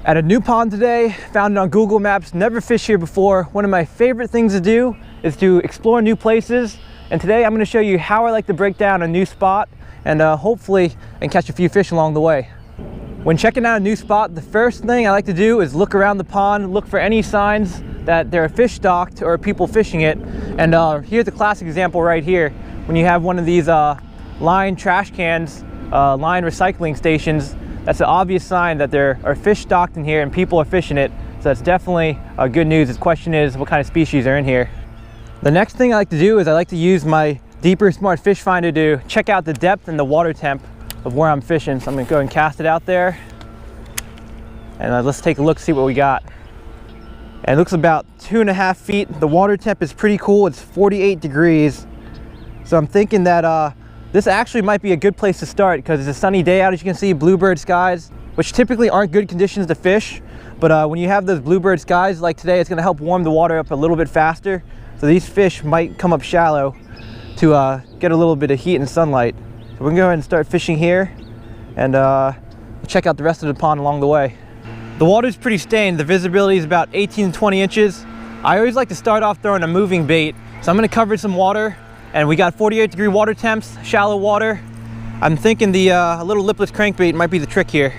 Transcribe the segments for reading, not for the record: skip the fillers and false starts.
At a new pond today, found it on Google Maps, never fished here before. One of my favorite things to do is to explore new places. And today I'm going to show you how I like to break down a new spot and hopefully catch a few fish along the way. When checking out a new spot, the first thing I like to do is look around the pond, look for any signs that there are fish stocked or people fishing it. And here's a classic example right here. When you have one of these line trash cans, line recycling stations, that's an obvious sign that there are fish stocked in here and people are fishing it. So that's definitely good news. The question is, what kind of species are in here? The next thing I like to do is I like to use my Deeper Smart Fish Finder to check out the depth and the water temp of where I'm fishing. So I'm gonna go and cast it out there. And let's take a look, see what we got. And it looks about 2.5 feet. The water temp is pretty cool. It's 48 degrees. So I'm thinking that this actually might be a good place to start because it's a sunny day out, as you can see, bluebird skies, which typically aren't good conditions to fish. But when you have those bluebird skies like today, it's gonna help warm the water up a little bit faster. So these fish might come up shallow to get a little bit of heat and sunlight. So we're gonna go ahead and start fishing here and check out the rest of the pond along the way. The water's pretty stained. The visibility is about 18 to 20 inches. I always like to start off throwing a moving bait. So I'm gonna cover some water. And we got 48-degree water temps, shallow water. I'm thinking the little lipless crankbait might be the trick here.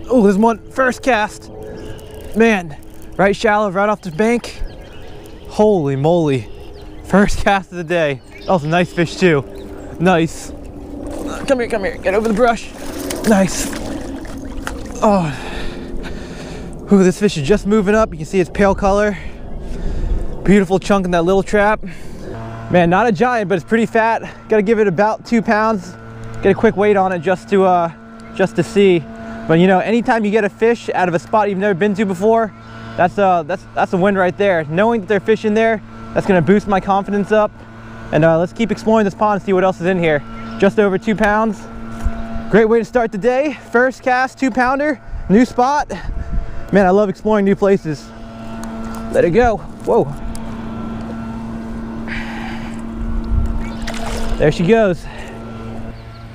Oh, there's one, first cast. Man, right shallow, right off the bank. Holy moly, first cast of the day. That was a nice fish too. Nice. Come here, get over the brush. Nice. Oh. Ooh, this fish is just moving up. You can see its pale color. Beautiful chunk in that little trap. Man, not a giant, but it's pretty fat. Gotta give it about 2 pounds. Get a quick weight on it just to see. But you know, anytime you get a fish out of a spot you've never been to before, that's a win right there. Knowing that there are fish in there, that's gonna boost my confidence up. And let's keep exploring this pond and see what else is in here. Just over 2 pounds. Great way to start the day. First cast, 2-pounder, new spot. Man, I love exploring new places. Let it go. Whoa. There she goes.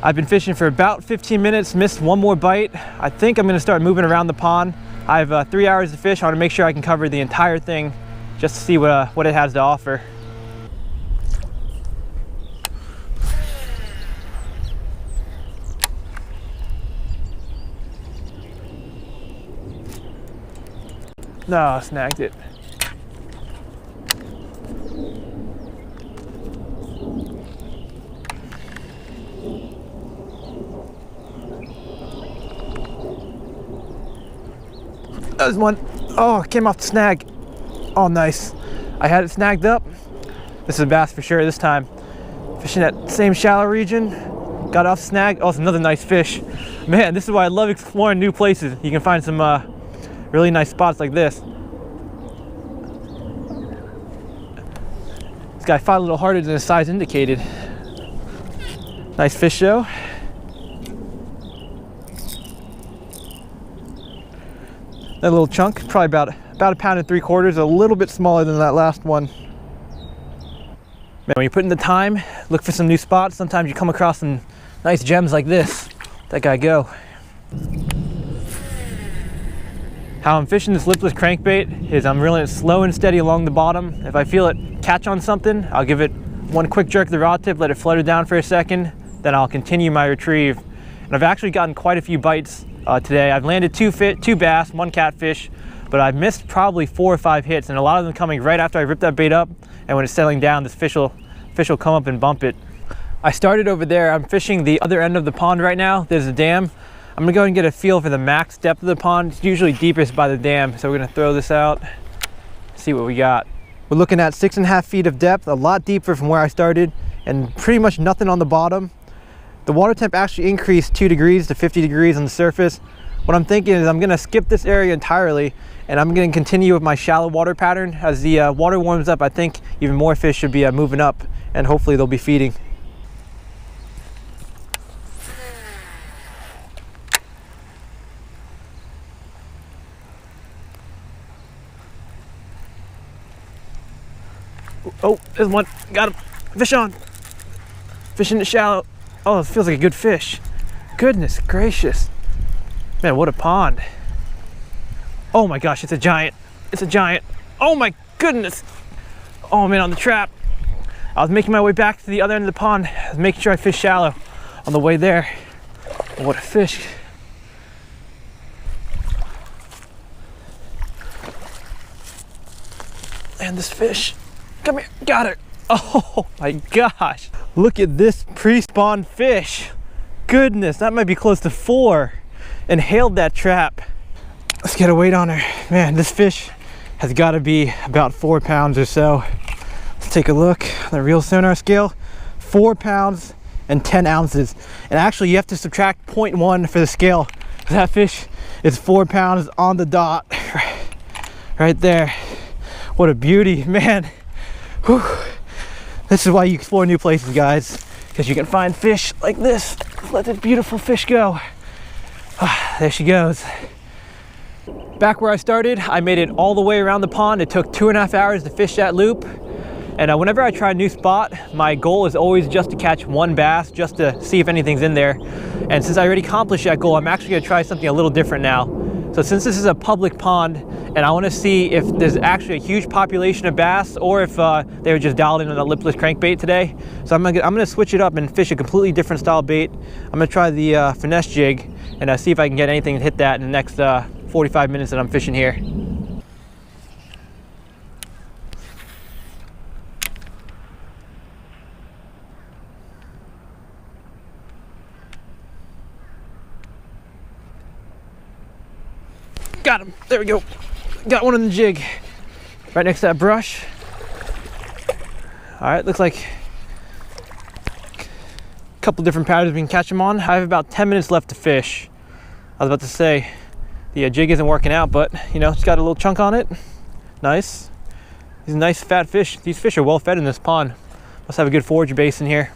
I've been fishing for about 15 minutes, missed one more bite. I think I'm gonna start moving around the pond. I have 3 hours to fish. I wanna make sure I can cover the entire thing just to see what it has to offer. No, snagged it. That was one. Oh, it came off the snag. Oh, nice. I had it snagged up. This is a bass for sure this time. Fishing that same shallow region. Got off snag. Oh, it's another nice fish. Man, this is why I love exploring new places. You can find some really nice spots like this. This guy fought a little harder than his size indicated. Nice fish though. That little chunk, probably about 1.75 pounds, a little bit smaller than that last one. Man, when you put in the time, look for some new spots. Sometimes you come across some nice gems like this. Let that guy go. How I'm fishing this lipless crankbait is I'm reeling it slow and steady along the bottom. If I feel it catch on something, I'll give it one quick jerk of the rod tip, let it flutter down for a second, then I'll continue my retrieve. And I've actually gotten quite a few bites today. I've landed two bass, 1 catfish, but I've missed probably 4 or 5 hits, and a lot of them coming right after I rip that bait up, and when it's settling down, this fish will come up and bump it. I started over there. I'm fishing the other end of the pond right now. There's a dam. I'm gonna go and get a feel for the max depth of the pond. It's usually deepest by the dam, so we're gonna throw this out, see what we got. We're looking at 6.5 feet of depth, a lot deeper from where I started, and pretty much nothing on the bottom. The water temp actually increased 2 degrees to 50 degrees on the surface. What I'm thinking is I'm gonna skip this area entirely, and I'm gonna continue with my shallow water pattern. As the water warms up, I think even more fish should be moving up, and hopefully they'll be feeding. Oh, there's one. Got him. Fish on. Fish in the shallow. Oh, it feels like a good fish. Goodness gracious. Man, what a pond. Oh my gosh, it's a giant. It's a giant. Oh my goodness. Oh man, on the trap. I was making my way back to the other end of the pond. I was making sure I fished shallow on the way there. What a fish. And this fish. Come here. Got her. Oh my gosh. Look at this pre-spawn fish. Goodness, that might be close to 4. And hailed that trap. Let's get a weight on her. Man, this fish has got to be about 4 pounds or so. Let's take a look on the real sonar scale. 4 pounds and 10 ounces. And actually you have to subtract 0.1 for the scale. That fish is 4 pounds on the dot. Right there. What a beauty, man. Whew. This is why you explore new places, guys. Because you can find fish like this. Let this beautiful fish go. There she goes. Back where I started, I made it all the way around the pond. It took 2.5 hours to fish that loop. And whenever I try a new spot, my goal is always just to catch 1 bass, just to see if anything's in there. And since I already accomplished that goal, I'm actually gonna try something a little different now. So since this is a public pond, and I wanna see if there's actually a huge population of bass, or if they were just dialed in on a lipless crankbait today. So I'm gonna switch it up and fish a completely different style bait. I'm gonna try the Finesse jig, and see if I can get anything to hit that in the next 45 minutes that I'm fishing here. Got him. There we go. Got one in the jig. Right next to that brush. All right, looks like a couple different patterns we can catch them on. I have about 10 minutes left to fish. I was about to say the jig isn't working out, but you know, it's got a little chunk on it. Nice. These nice fat fish. These fish are well fed in this pond. Must have a good forage base in here.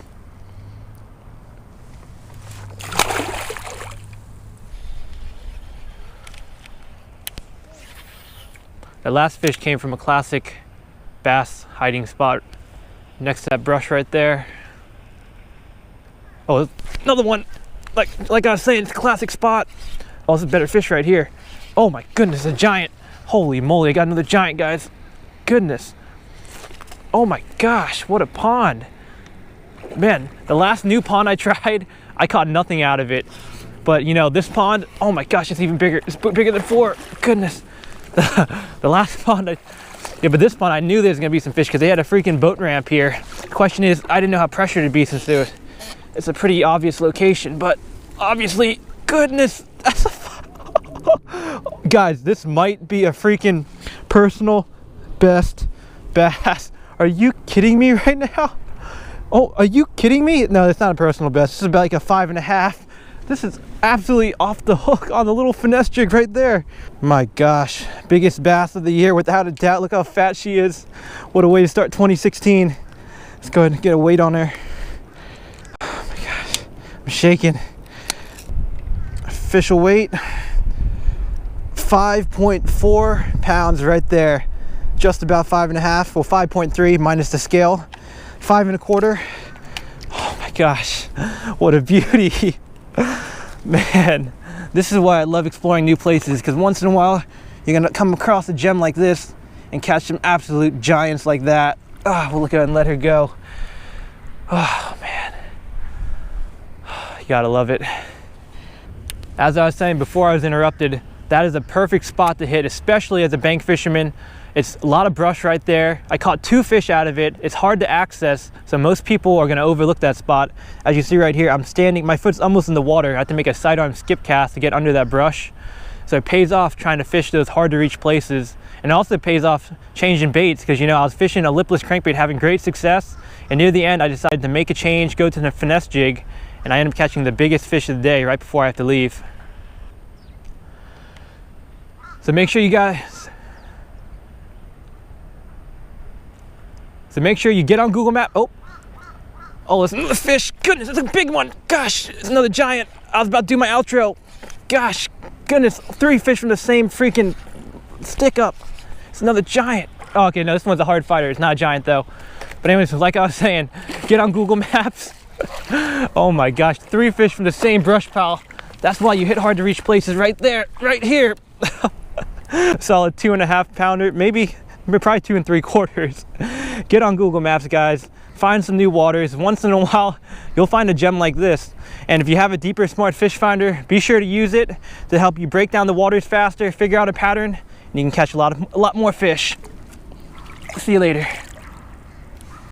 That last fish came from a classic bass hiding spot next to that brush right there. Oh, another one. Like I was saying, it's a classic spot. Oh, this is a better fish right here. Oh my goodness, a giant. Holy moly, I got another giant, guys. Goodness. Oh my gosh, what a pond. Man, the last new pond I tried, I caught nothing out of it. But you know, this pond, oh my gosh, it's even bigger. It's bigger than 4. Goodness. The last pond, but this pond I knew there was gonna be some fish because they had a freaking boat ramp here. The question is, I didn't know how pressured it'd be since it's a pretty obvious location, but obviously, goodness, that's guys, this might be a freaking personal best bass. Are you kidding me right now? Oh, are you kidding me? No, that's not a personal best. This is about like a 5.5. This is absolutely off the hook on the little Finesse jig right there. My gosh, biggest bass of the year without a doubt. Look how fat she is. What a way to start 2016. Let's go ahead and get a weight on her. Oh my gosh, I'm shaking. Official weight, 5.4 pounds right there. Just about 5.5, well 5.3 minus the scale. 5.25. Oh my gosh, what a beauty. Man, this is why I love exploring new places, because once in a while you're gonna come across a gem like this and catch some absolute giants like that. We'll look at it and let her go. Oh man, you gotta love it. As I was saying before I was interrupted, that is a perfect spot to hit, especially as a bank fisherman. It's a lot of brush right there. I caught 2 fish out of it. It's hard to access, so most people are gonna overlook that spot. As you see right here, I'm standing, my foot's almost in the water. I have to make a sidearm skip cast to get under that brush. So it pays off trying to fish those hard to reach places. And it also pays off changing baits, because you know, I was fishing a lipless crankbait having great success, and near the end I decided to make a change, go to the Finesse jig, and I ended up catching the biggest fish of the day right before I have to leave. So make sure you get on Google Maps. Oh, it's another fish. Goodness, it's a big one. Gosh, it's another giant. I was about to do my outro. Gosh, goodness, 3 fish from the same freaking stick up. It's another giant. Oh, okay, no, this one's a hard fighter. It's not a giant though. But anyways, like I was saying, get on Google Maps. Oh my gosh, 3 fish from the same brush pile. That's why you hit hard to reach places right there, right here. Solid 2.5 pounder, maybe probably 2 3/4. Get on Google Maps, guys. Find some new waters. Once in a while, you'll find a gem like this. And if you have a deeper smart fish finder, be sure to use it to help you break down the waters faster, figure out a pattern, and you can catch a lot more fish. See you later.